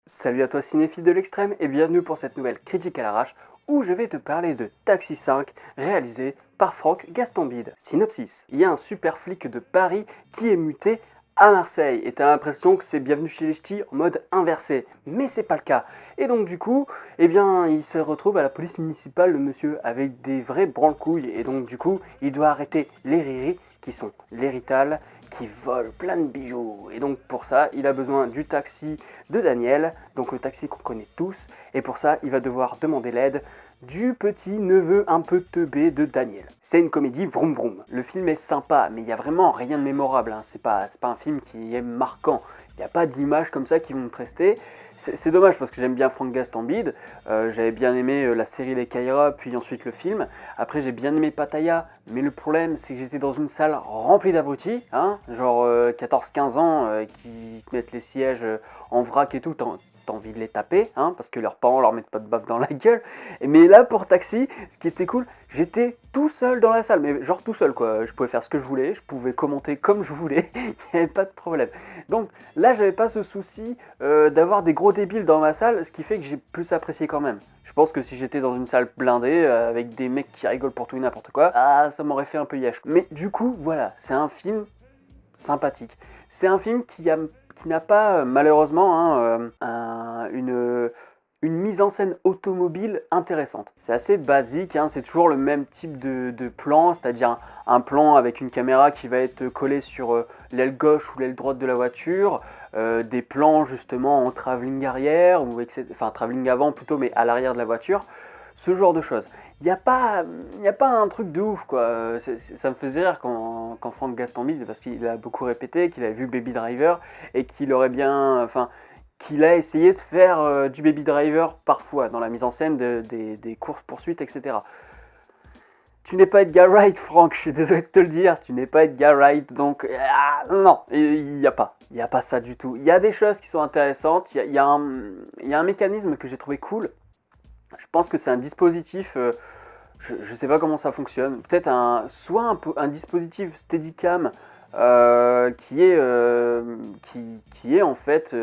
Salut à toi cinéphile de l'extrême et bienvenue pour cette nouvelle critique à l'arrache où je vais te parler de Taxi 5 réalisé par Franck Gastambide. Synopsis: il y a un super flic de Paris qui est muté à Marseille et t'as l'impression que c'est Bienvenue chez les Ch'tis en mode inversé, mais c'est pas le cas. Et donc du coup, eh bien, il se retrouve à la police municipale, le monsieur, avec des vrais branle-couilles et donc du coup, il doit arrêter les riris qui sont les Rital, qui volent plein de bijoux. Et donc pour ça, il a besoin du taxi de Daniel, donc le taxi qu'on connaît tous, et pour ça, il va devoir demander l'aide du petit neveu un peu teubé de Daniel. C'est une comédie vroom vroom. Le film est sympa, mais il n'y a vraiment rien de mémorable, hein. C'est pas un film qui est marquant. Il n'y a pas d'images comme ça qui vont te rester. C'est dommage parce que j'aime bien Franck Gastambide. J'avais bien aimé la série Les Caïras, puis ensuite le film. Après, j'ai bien aimé Pattaya, mais le problème, c'est que j'étais dans une salle remplie d'abrutis, hein, genre 14-15 ans, qui mettent les sièges en vrac et tout. T'as envie de les taper, hein, parce que leurs parents leur mettent pas de baffe dans la gueule. Mais là, pour Taxi, ce qui était cool, j'étais tout seul dans la salle, mais genre tout seul quoi. Je pouvais faire ce que je voulais, je pouvais commenter comme je voulais, il n'y avait pas de problème. Donc là, j'avais pas ce souci d'avoir des gros débiles dans ma salle, ce qui fait que j'ai plus apprécié quand même. Je pense que si j'étais dans une salle blindée, avec des mecs qui rigolent pour tout et n'importe quoi, ça m'aurait fait un peu yesh. Mais du coup, voilà, c'est un film sympathique. C'est un film qui n'a pas, malheureusement, hein, une mise en scène automobile intéressante. C'est assez basique, hein, c'est toujours le même type de plan, c'est-à-dire un plan avec une caméra qui va être collée sur l'aile gauche ou l'aile droite de la voiture, des plans justement en travelling arrière, enfin travelling avant plutôt, mais à l'arrière de la voiture, ce genre de choses. Il n'y a pas un truc de ouf quoi. Ça me faisait rire quand Franck Gastambide, parce qu'il a beaucoup répété, qu'il avait vu Baby Driver et qu'il aurait bien, enfin, qu'il a essayé de faire du Baby Driver parfois dans la mise en scène des courses-poursuites, etc. Tu n'es pas Edgar Wright, Franck, je suis désolé de te le dire, tu n'es pas Edgar Wright, donc non, il n'y a pas ça du tout. Il y a des choses qui sont intéressantes, il y a un mécanisme que j'ai trouvé cool. Je pense que c'est un dispositif, je ne sais pas comment ça fonctionne, peut-être soit un dispositif Steadicam qui est en fait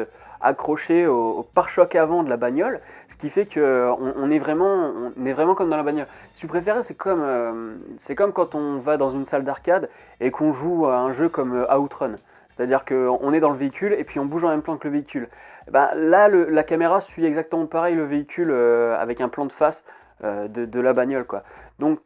accroché au pare-choc avant de la bagnole, ce qui fait qu'on est vraiment comme dans la bagnole. Si tu préfères, c'est comme quand on va dans une salle d'arcade et qu'on joue à un jeu comme Outrun. C'est-à-dire qu'on est dans le véhicule et puis on bouge en même temps que le véhicule. Ben, là, la caméra suit exactement pareil le véhicule avec un plan de face de la bagnole, quoi. Donc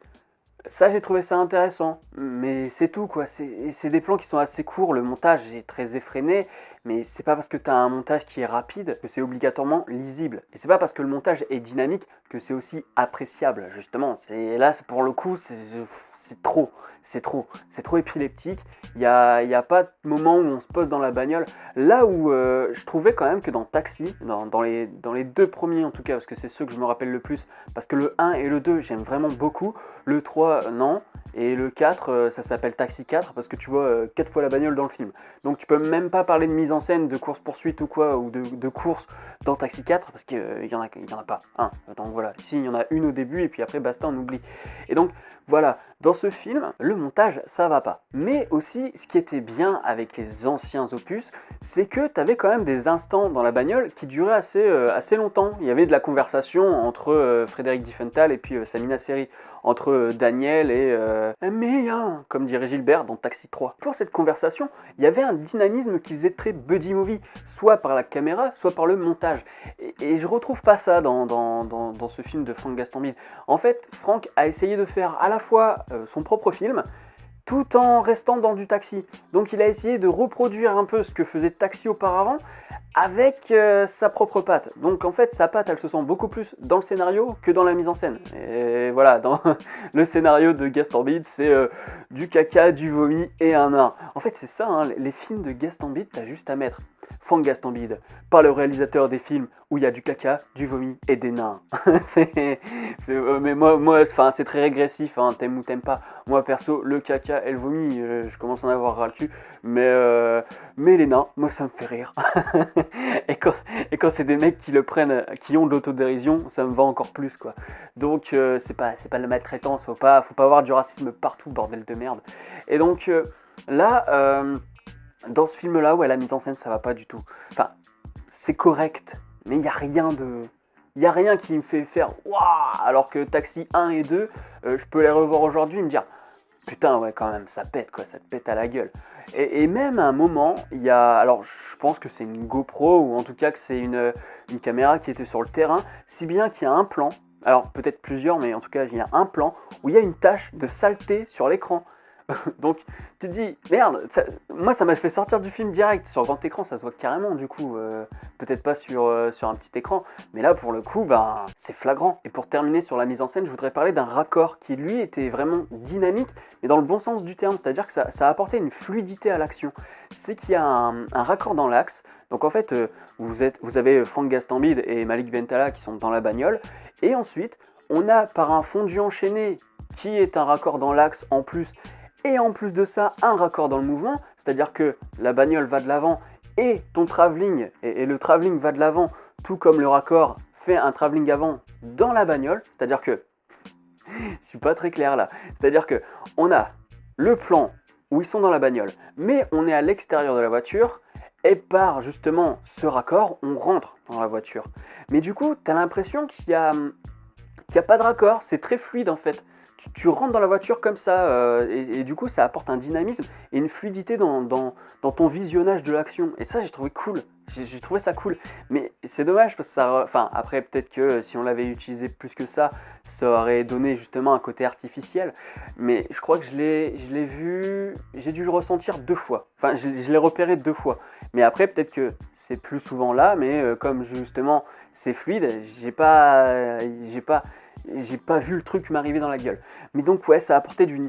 ça, j'ai trouvé ça intéressant, mais c'est tout, quoi. C'est des plans qui sont assez courts, le montage est très effréné, mais c'est pas parce que tu as un montage qui est rapide que c'est obligatoirement lisible. Et c'est pas parce que le montage est dynamique que c'est aussi appréciable, justement. Là, pour le coup, c'est trop. C'est trop épileptique. Il y a pas de moment où on se pose dans la bagnole. Là où je trouvais quand même que dans Taxi, dans les deux premiers en tout cas, parce que c'est ceux que je me rappelle le plus, parce que le 1 et le 2, j'aime vraiment beaucoup. Le 3, non. Et le 4, ça s'appelle Taxi 4 parce que tu vois 4 fois la bagnole dans le film. Donc tu peux même pas parler de mise en scène, de course-poursuite ou quoi, ou de course dans Taxi 4 parce qu'il y en a pas un. Donc voilà, ici il y en a une au début et puis après basta, on oublie. Et donc voilà, dans ce film, le montage ça va pas. Mais aussi, ce qui était bien avec les anciens opus, c'est que tu avais quand même des instants dans la bagnole qui duraient assez longtemps. Il y avait de la conversation entre Frédéric Diffenthal et puis Samina Seri, entre Daniel et Mia, comme dirait Gilbert dans Taxi 3. Pour cette conversation, il y avait un dynamisme qui faisait très buddy movie, soit par la caméra, soit par le montage. Et je retrouve pas ça dans ce film de Franck Gastambide. En fait, Franck a essayé de faire à la fois son propre film, tout en restant dans du Taxi. Donc il a essayé de reproduire un peu ce que faisait Taxi auparavant, avec sa propre patte. Donc en fait, sa patte, elle se sent beaucoup plus dans le scénario que dans la mise en scène. Et voilà, dans le scénario de Gastambide, c'est du caca, du vomi et un nain. En fait, c'est ça, hein, les films de Gastambide, t'as juste à mettre Franck Gastambide, par le réalisateur des films où il y a du caca, du vomi et des nains. Mais moi enfin, c'est très régressif, hein, t'aimes ou t'aimes pas. Moi perso, le caca et le vomi, je commence à en avoir ras le cul. Mais les nains, moi ça me fait rire. et quand c'est des mecs qui le prennent, qui ont de l'autodérision, ça me va encore plus, quoi. Donc c'est pas de la maltraitance, faut pas avoir du racisme partout, bordel de merde. Et donc là, dans ce film-là, ouais, la mise en scène, ça va pas du tout. Enfin, c'est correct, mais il n'y a rien de... Il n'y a rien qui me fait faire waouh, alors que Taxi 1 et 2, je peux les revoir aujourd'hui et me dire putain, ouais, quand même, ça pète quoi, ça te pète à la gueule. Et même à un moment, il y a. Alors, je pense que c'est une GoPro ou en tout cas que c'est une caméra qui était sur le terrain, si bien qu'il y a un plan, alors peut-être plusieurs, mais en tout cas, il y a un plan où il y a une tache de saleté sur l'écran. Donc tu te dis, merde, moi ça m'a fait sortir du film direct. Sur grand écran, ça se voit carrément du coup. Peut-être pas sur un petit écran, mais là pour le coup, ben, c'est flagrant. Et pour terminer sur la mise en scène, je voudrais parler d'un raccord qui lui était vraiment dynamique, mais dans le bon sens du terme, c'est-à-dire que ça a apporté une fluidité à l'action. C'est qu'il y a un raccord dans l'axe. Donc en fait, vous avez Franck Gastambide et Malik Bentala qui sont dans la bagnole, et ensuite, on a par un fondu enchaîné qui est un raccord dans l'axe en plus. Et en plus de ça, un raccord dans le mouvement, c'est-à-dire que la bagnole va de l'avant et ton travelling, et le travelling va de l'avant, tout comme le raccord fait un travelling avant dans la bagnole, c'est-à-dire que, je suis pas très clair là, c'est-à-dire que on a le plan où ils sont dans la bagnole, mais on est à l'extérieur de la voiture, et par justement ce raccord, on rentre dans la voiture. Mais du coup, tu as l'impression qu'il y a pas de raccord, c'est très fluide en fait. Tu rentres dans la voiture comme ça, et du coup ça apporte un dynamisme et une fluidité dans ton visionnage de l'action. Et ça j'ai trouvé cool, j'ai trouvé ça cool. Mais c'est dommage parce que ça... Enfin après peut-être que si on l'avait utilisé plus que ça aurait donné justement un côté artificiel. Mais je crois que je l'ai vu, j'ai dû le ressentir 2 fois. Enfin je l'ai repéré 2 fois. Mais après peut-être que c'est plus souvent là, mais comme justement c'est fluide, j'ai pas vu le truc m'arriver dans la gueule. Mais donc ouais, ça a apporté du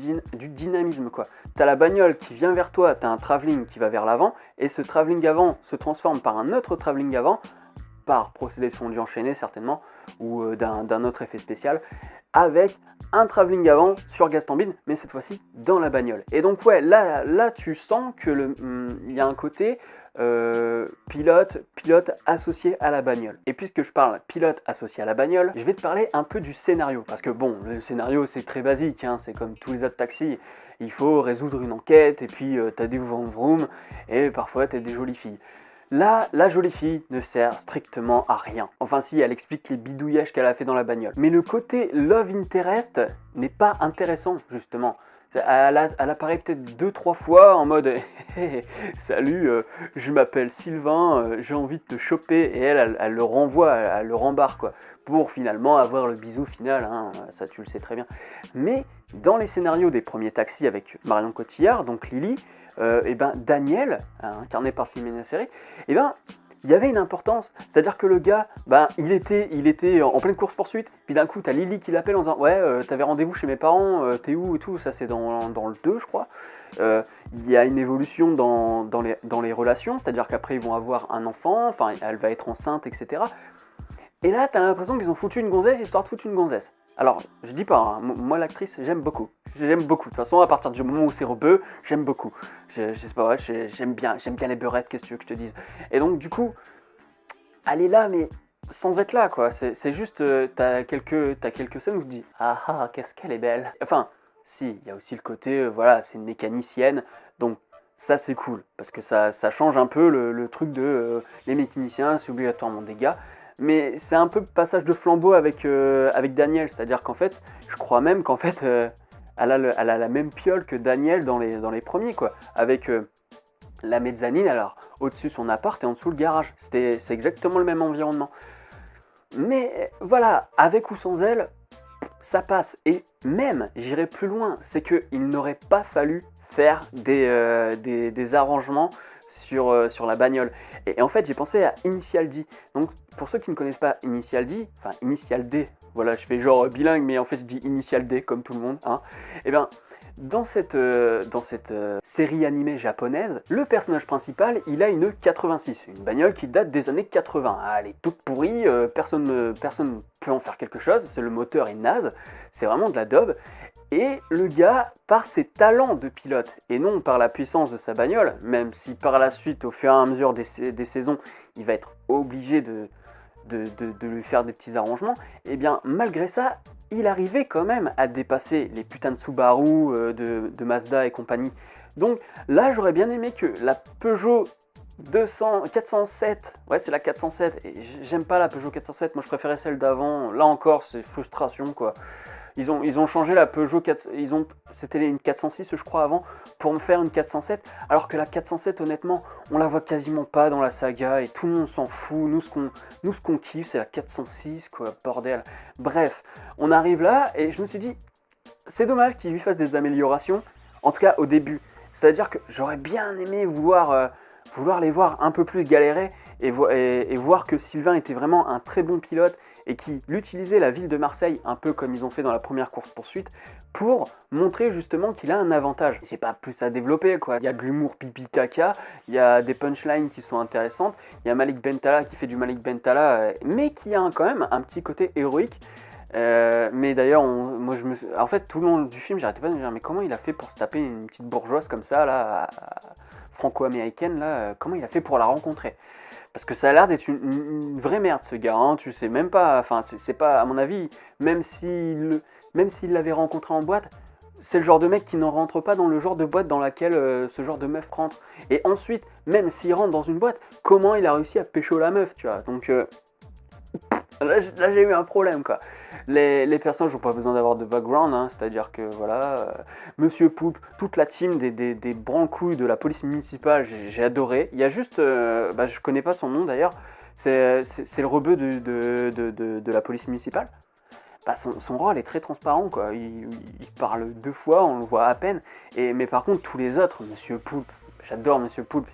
dynamisme quoi. T'as la bagnole qui vient vers toi, t'as un travelling qui va vers l'avant, et ce travelling avant se transforme par un autre travelling avant, par procédé de fondu enchaîné certainement, ou d'un autre effet spécial, avec un travelling avant sur Gastambide, mais cette fois-ci dans la bagnole. Et donc ouais, là tu sens que il y a un côté pilote associé à la bagnole. Et puisque je parle pilote associé à la bagnole, je vais te parler un peu du scénario. Parce que bon, le scénario c'est très basique, hein, c'est comme tous les autres taxis. Il faut résoudre une enquête, et puis t'as des vroom vroom, et parfois t'as des jolies filles. Là, la jolie fille ne sert strictement à rien. Enfin si, elle explique les bidouillages qu'elle a fait dans la bagnole. Mais le côté love interest n'est pas intéressant, justement. Elle apparaît peut-être 2-3 fois en mode salut, je m'appelle Sylvain, j'ai envie de te choper, et elle le renvoie, elle le rembarre quoi, pour finalement avoir le bisou final, hein, ça tu le sais très bien. Mais dans les scénarios des premiers taxis avec Marion Cotillard, donc Lily, et ben Daniel, incarné par Simone Série, et ben il y avait une importance, c'est-à-dire que le gars, ben, il était en pleine course-poursuite, puis d'un coup, t'as Lily qui l'appelle en disant « Ouais, t'avais rendez-vous chez mes parents, t'es où ?» et tout, ça c'est dans le 2, je crois. Il y a une évolution dans les relations, c'est-à-dire qu'après ils vont avoir un enfant, enfin, elle va être enceinte, etc. Et là, t'as l'impression qu'ils ont foutu une gonzesse, histoire de foutre une gonzesse. Alors, je dis pas, hein, moi l'actrice, j'aime beaucoup. J'aime beaucoup. De toute façon, à partir du moment où c'est rebeu, j'aime beaucoup. Je sais pas, j'aime bien les beurettes, qu'est-ce que tu veux que je te dise. Et donc, du coup, elle est là, mais sans être là, quoi. C'est juste, t'as quelques scènes où tu te dis, ah ah, qu'est-ce qu'elle est belle. Enfin, si, il y a aussi le côté, voilà, c'est une mécanicienne, donc ça c'est cool, parce que ça change un peu le truc de les mécaniciens, c'est obligatoirement des gars. Mais c'est un peu passage de flambeau avec Daniel, c'est-à-dire qu'en fait, je crois même qu'en fait, elle a la même piole que Daniel dans les premiers, quoi. Avec la mezzanine, alors au-dessus son appart et en dessous le garage. C'est exactement le même environnement. Mais voilà, avec ou sans elle, ça passe. Et même, j'irai plus loin, c'est qu'il n'aurait pas fallu faire des arrangements sur la bagnole. Et en fait, j'ai pensé à Initial D. Donc, pour ceux qui ne connaissent pas Initial D, enfin Initial D, voilà, je fais genre bilingue, mais en fait, je dis Initial D comme tout le monde. Hein. Et bien, dans cette série animée japonaise, le personnage principal, il a une 86, une bagnole qui date des années 80. Elle est toute pourrie, personne ne peut en faire quelque chose, c'est le moteur est naze, c'est vraiment de la daube. Et le gars, par ses talents de pilote, et non par la puissance de sa bagnole, même si par la suite, au fur et à mesure des saisons, il va être obligé de lui faire des petits arrangements, et bien malgré ça, il arrivait quand même à dépasser les putains de Subaru, de Mazda et compagnie. Donc là, j'aurais bien aimé que la Peugeot 407, ouais c'est la 407, et j'aime pas la Peugeot 407, moi je préférais celle d'avant, là encore c'est frustration quoi. Ils ont changé la Peugeot 4, c'était une 406 je crois avant, pour me faire une 407, alors que la 407 honnêtement, on la voit quasiment pas dans la saga et tout le monde s'en fout, nous ce qu'on kiffe c'est la 406 quoi, bordel. Bref, on arrive là et je me suis dit, c'est dommage qu'ils lui fassent des améliorations, en tout cas au début, c'est-à-dire que j'aurais bien aimé vouloir les voir un peu plus galérer et voir que Sylvain était vraiment un très bon pilote et qu'il utilisait la ville de Marseille, un peu comme ils ont fait dans la première course-poursuite, pour montrer justement qu'il a un avantage. J'ai pas plus à développer quoi, il y a de l'humour pipi caca, il y a des punchlines qui sont intéressantes, il y a Malik Bentala qui fait du Malik Bentala, mais qui a quand même un petit côté héroïque. Mais d'ailleurs, en fait, tout le long du film, j'arrêtais pas de me dire, mais comment il a fait pour se taper une petite bourgeoise comme ça, là, franco-américaine, là, comment il a fait pour la rencontrer? Parce que ça a l'air d'être une vraie merde, ce gars, hein, tu sais même pas, enfin, c'est pas, à mon avis, même s'il l'avait rencontré en boîte, c'est le genre de mec qui ne rentre pas dans le genre de boîte dans laquelle ce genre de meuf rentre. Et ensuite, même s'il rentre dans une boîte, comment il a réussi à pécho la meuf, tu vois? Donc, là j'ai eu un problème quoi. Les personnages n'ont pas besoin d'avoir de background, hein, c'est-à-dire que voilà, Monsieur Poulpe, toute la team des branle-couilles de la police municipale, j'ai adoré. Il y a juste, je connais pas son nom d'ailleurs, c'est le rebeu de la police municipale. Bah, son rôle est très transparent quoi, il parle 2 fois, on le voit à peine, mais par contre tous les autres, Monsieur Poulpe, j'adore Monsieur Poulpe,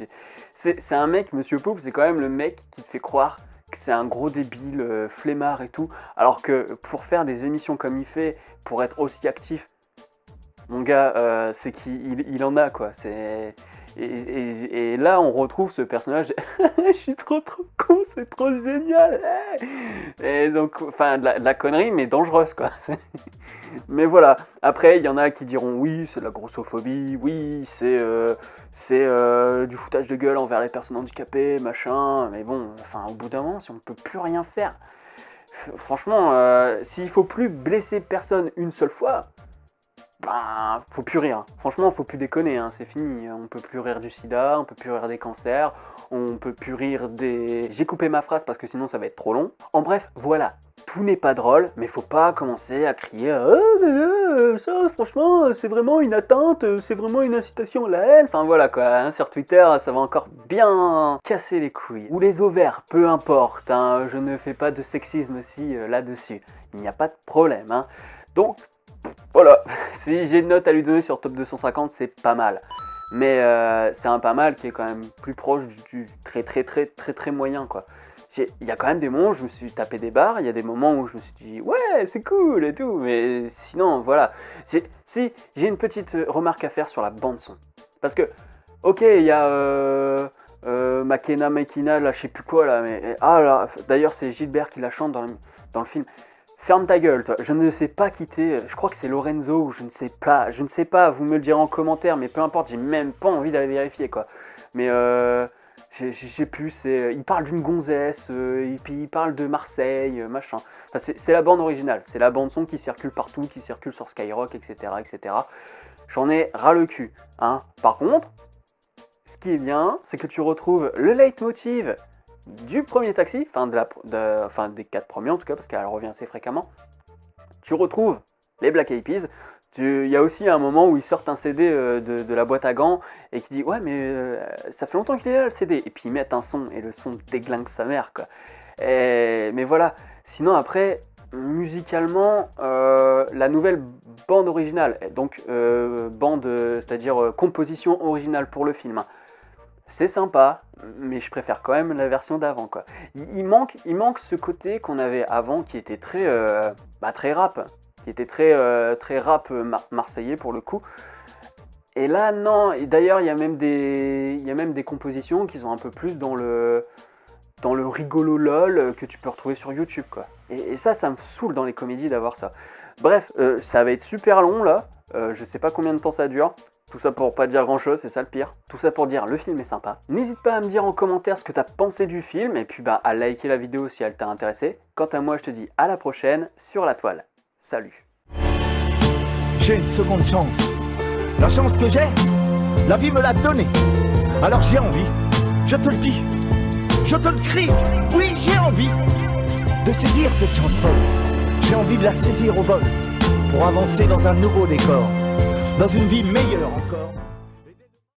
c'est un mec, Monsieur Poulpe, c'est quand même le mec qui te fait croire que c'est un gros débile, flemmard et tout, alors que pour faire des émissions comme il fait, pour être aussi actif, mon gars, c'est qu'il en a quoi, et là on retrouve ce personnage, je suis trop con, c'est trop génial, et donc, enfin, de la connerie mais dangereuse quoi. Mais voilà, après il y en a qui diront oui c'est de la grossophobie, oui c'est du foutage de gueule envers les personnes handicapées, machin, mais bon, enfin au bout d'un moment si on ne peut plus rien faire, franchement, s'il faut plus blesser personne une seule fois, ben, faut plus rire. Franchement, faut plus déconner, hein, c'est fini. On peut plus rire du sida, on peut plus rire des cancers, on peut plus rire des... J'ai coupé ma phrase parce que sinon ça va être trop long. En bref, voilà. Tout n'est pas drôle, mais faut pas commencer à crier ça, franchement, c'est vraiment une atteinte, c'est vraiment une incitation à la haine. Enfin voilà quoi, hein, sur Twitter, ça va encore bien casser les couilles. Ou les ovaires, peu importe, hein, je ne fais pas de sexisme aussi là-dessus. Il n'y a pas de problème, hein. Donc, voilà, si j'ai une note à lui donner sur Top 250, c'est pas mal. Mais c'est un pas mal qui est quand même plus proche du très moyen quoi. Il y a quand même des moments où je me suis tapé des barres, il y a des moments où je me suis dit ouais c'est cool et tout, mais sinon voilà. Si j'ai une petite remarque à faire sur la bande son. Parce que, ok il y a Makena, là je sais plus quoi là, mais... Ah là, d'ailleurs c'est Gilbert qui la chante dans le film. Ferme ta gueule, toi. Je ne sais pas quitter, je crois que c'est Lorenzo, ou je ne sais pas, vous me le direz en commentaire, mais peu importe, j'ai même pas envie d'aller vérifier, quoi. Mais je sais plus, il parle d'une gonzesse, et puis il parle de Marseille, machin. Enfin, c'est la bande originale, c'est la bande son qui circule partout, qui circule sur Skyrock, etc., etc. J'en ai ras le cul, hein. Par contre, ce qui est bien, c'est que tu retrouves le leitmotiv du premier Taxi, enfin des 4 premiers en tout cas, parce qu'elle revient assez fréquemment. Tu retrouves les Black Eyed Peas. Il y a aussi un moment où ils sortent un CD de la boîte à gants et qui dit ouais mais ça fait longtemps qu'il est là le CD, et puis ils mettent un son et le son déglingue sa mère quoi. Mais voilà, sinon après musicalement la nouvelle bande originale, donc c'est-à-dire composition originale pour le film, c'est sympa, mais je préfère quand même la version d'avant quoi. Il manque ce côté qu'on avait avant qui était très rap, qui était très rap marseillais pour le coup. Et là non, et d'ailleurs il y a même des compositions qui sont un peu plus dans le rigolo lol que tu peux retrouver sur YouTube quoi. Et ça me saoule dans les comédies d'avoir ça. Bref, ça va être super long là, je sais pas combien de temps ça dure. Tout ça pour pas dire grand chose, c'est ça le pire. Tout ça pour dire le film est sympa. N'hésite pas à me dire en commentaire ce que t'as pensé du film, et puis à liker la vidéo si elle t'a intéressé. Quant à moi, je te dis à la prochaine sur la toile. Salut. J'ai une seconde chance. La chance que j'ai, la vie me l'a donnée. Alors j'ai envie Je te le dis, je te le crie. Oui, j'ai envie de saisir cette chance folle. J'ai envie de la saisir au vol pour avancer dans un nouveau décor, dans une vie meilleure encore.